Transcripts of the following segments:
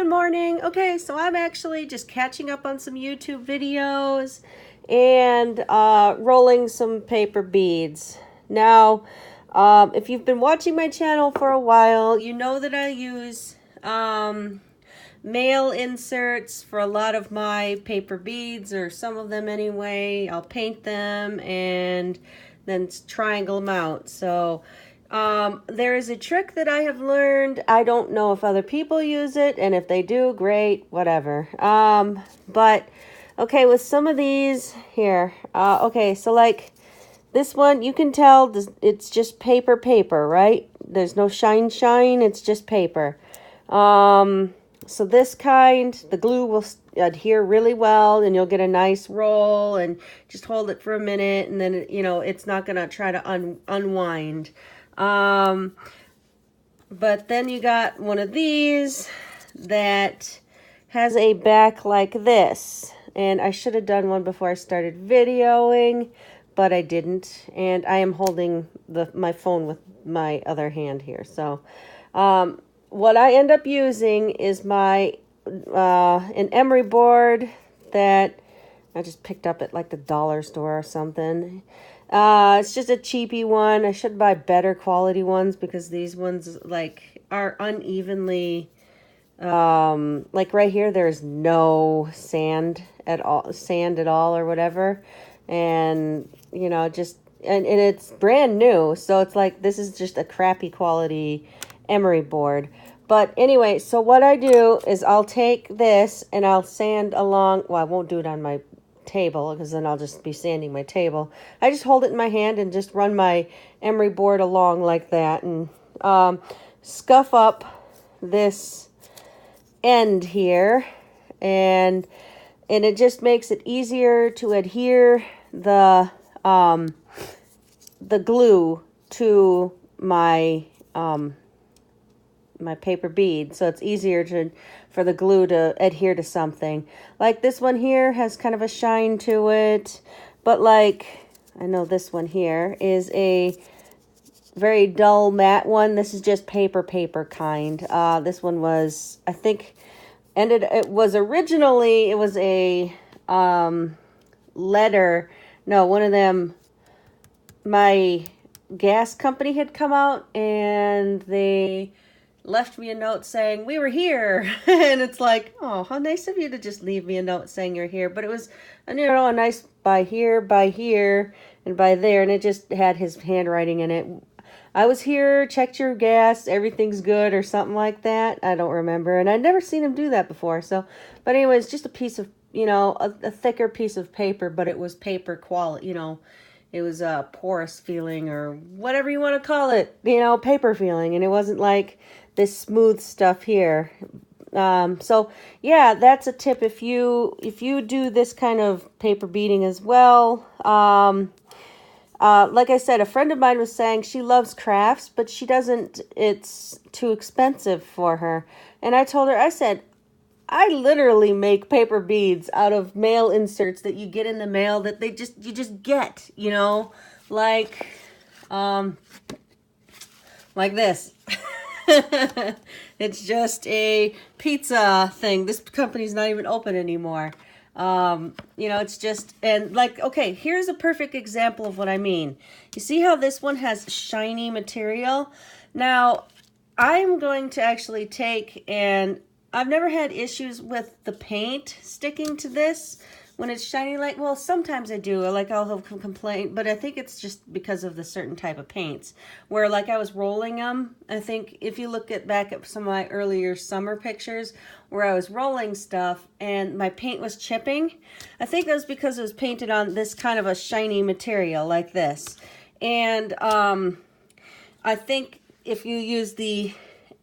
Good morning. Okay, so I'm actually just catching up on some YouTube videos and rolling some paper beads. Now, if you've been watching my channel for a while, you know that I use mail inserts for a lot of my paper beads, or some of them anyway. I'll paint them and then triangle them out. So there is a trick that I have learned. I don't know if other people use it, and if they do, great, whatever. But okay, with some of these here, okay, so like this one, you can tell it's just paper, right? There's no shine, it's just paper. So this kind, the glue will adhere really well, and you'll get a nice roll, and just hold it for a minute, and then, you know, it's not going to try to unwind. But then you got one of these that has a back like this, and I should have done one before I started videoing, but I didn't, and I am holding my phone with my other hand here. So what I end up using is my an emery board that I just picked up at like the dollar store or something. It's just a cheapy one. I should buy better quality ones, because these ones like are unevenly, like right here there's no sand at all or whatever, and you know, just and it's brand new, so it's like this is just a crappy quality emery board. But anyway, so what I do is I'll take this and I'll sand along. Well, I won't do it on my table, because then I'll just be sanding my table. I just hold it in my hand and just run my emery board along like that, and scuff up this end here, and it just makes it easier to adhere the glue to my my paper bead, so it's easier for the glue to adhere to something. Like this one here has kind of a shine to it, but like I know this one here is a very dull matte one. This is just paper kind. This one was, I think, it was a letter. No, one of them, my gas company had come out and they left me a note saying we were here. And it's like, oh, how nice of you to just leave me a note saying you're here. But it was, you know, a nice by here, and by there, and it just had his handwriting in it. I was here, checked your gas, everything's good, or something like that. I don't remember, and I'd never seen him do that before. So, but anyways, just a piece of, you know, a thicker piece of paper, but it was paper quality, you know. It was a porous feeling, or whatever you want to call it, you know, paper feeling. And it wasn't like this smooth stuff here. So yeah, that's a tip if you do this kind of paper beading as well. Like I said, a friend of mine was saying she loves crafts, but she doesn't, it's too expensive for her. And I told her, I said, I literally make paper beads out of mail inserts that you get in the mail, that you just get, you know, like this. It's just a pizza thing. This company's not even open anymore. You know, it's just, and like, okay, here's a perfect example of what I mean. You see how this one has shiny material? Now, I'm going to actually take, and I've never had issues with the paint sticking to this when it's shiny. Like, well, sometimes I do. Like, I'll have complaint, but I think it's just because of the certain type of paints. Where, like, I was rolling them. I think if you look back at some of my earlier summer pictures where I was rolling stuff and my paint was chipping, I think that was because it was painted on this kind of a shiny material like this. And I think if you use the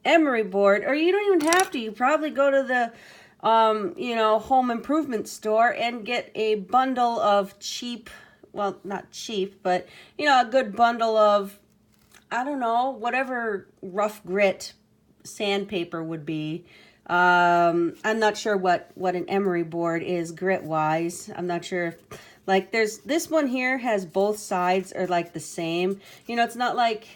emery board, or you don't even have to, you probably go to the you know, home improvement store and get a bundle of cheap, well, not cheap, but, you know, a good bundle of, I don't know, whatever rough grit sandpaper would be. I'm not sure what an emery board is grit wise. I'm not sure if, like, there's this one here has both sides are like the same. You know, it's not like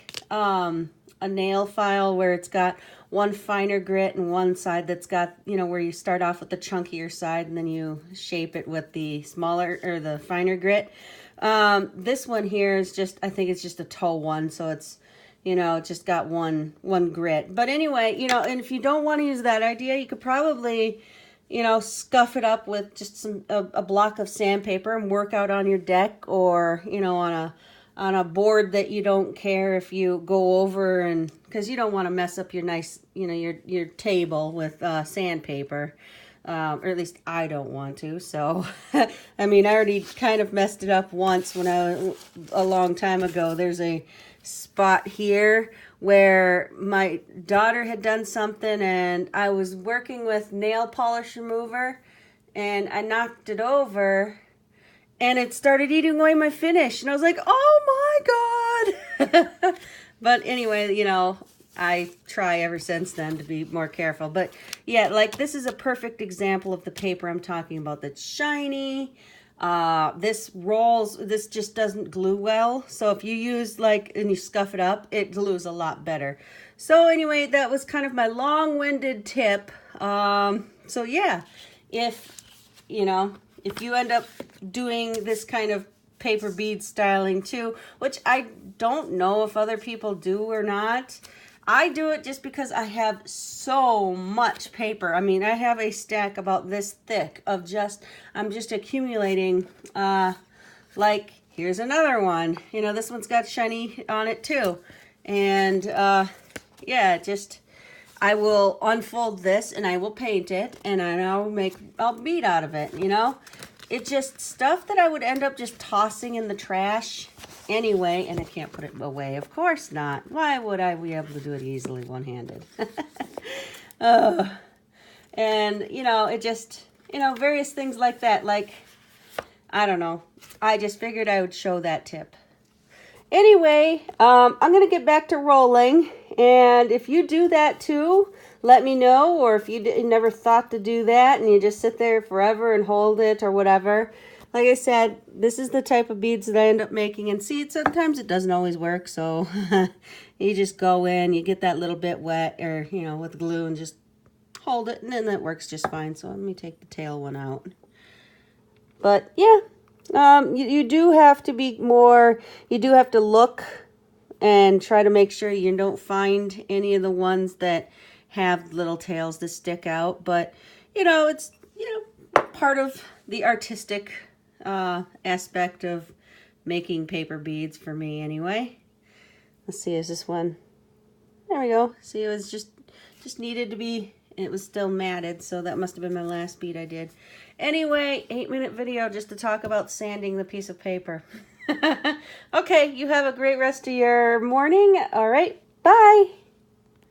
a nail file where it's got one finer grit and one side that's got, you know, where you start off with the chunkier side and then you shape it with the smaller or the finer grit. This one here is just, I think it's just a toe one, so it's, you know, it just got one grit. But anyway, you know, and if you don't want to use that idea, you could probably, you know, scuff it up with just a block of sandpaper and work out on your deck, or, you know, on a board that you don't care if you go over, and because you don't want to mess up your nice, you know, your table with sandpaper. Or at least I don't want to. So, I mean, I already kind of messed it up once when a long time ago. There's a spot here where my daughter had done something, and I was working with nail polish remover, and I knocked it over, and it started eating away my finish, and I was like, oh my God. But anyway, you know, I try ever since then to be more careful. But yeah, like this is a perfect example of the paper I'm talking about that's shiny. This rolls, this just doesn't glue well. So if you use like, and you scuff it up, it glues a lot better. So anyway, that was kind of my long-winded tip. So yeah, if, you know, if you end up doing this kind of paper bead styling too, which I don't know if other people do or not. I do it just because I have so much paper. I mean, I have a stack about this thick of just, I'm just accumulating, like, here's another one. You know, this one's got shiny on it too. And, yeah, just, I will unfold this and I will paint it and I'll bead out of it, you know? It's just stuff that I would end up just tossing in the trash anyway, and I can't put it away. Of course not. Why would I be able to do it easily one-handed? And, you know, it just, you know, various things like that. Like, I don't know. I just figured I would show that tip. Anyway, I'm going to get back to rolling. And if you do that too, let me know. Or if you never thought to do that and you just sit there forever and hold it or whatever. Like I said, this is the type of beads that I end up making. And see, sometimes it doesn't always work. So you just go in, you get that little bit wet or, you know, with glue and just hold it. And then that works just fine. So let me take the tail one out. But yeah. You do have to be more, you do have to look and try to make sure you don't find any of the ones that have little tails that stick out. But, you know, it's, you know, part of the artistic aspect of making paper beads for me anyway. Let's see, is this one? There we go. See, it was just needed to be, it was still matted, so that must have been my last bead I did. Anyway, 8-minute video just to talk about sanding the piece of paper. Okay, you have a great rest of your morning. All right, bye.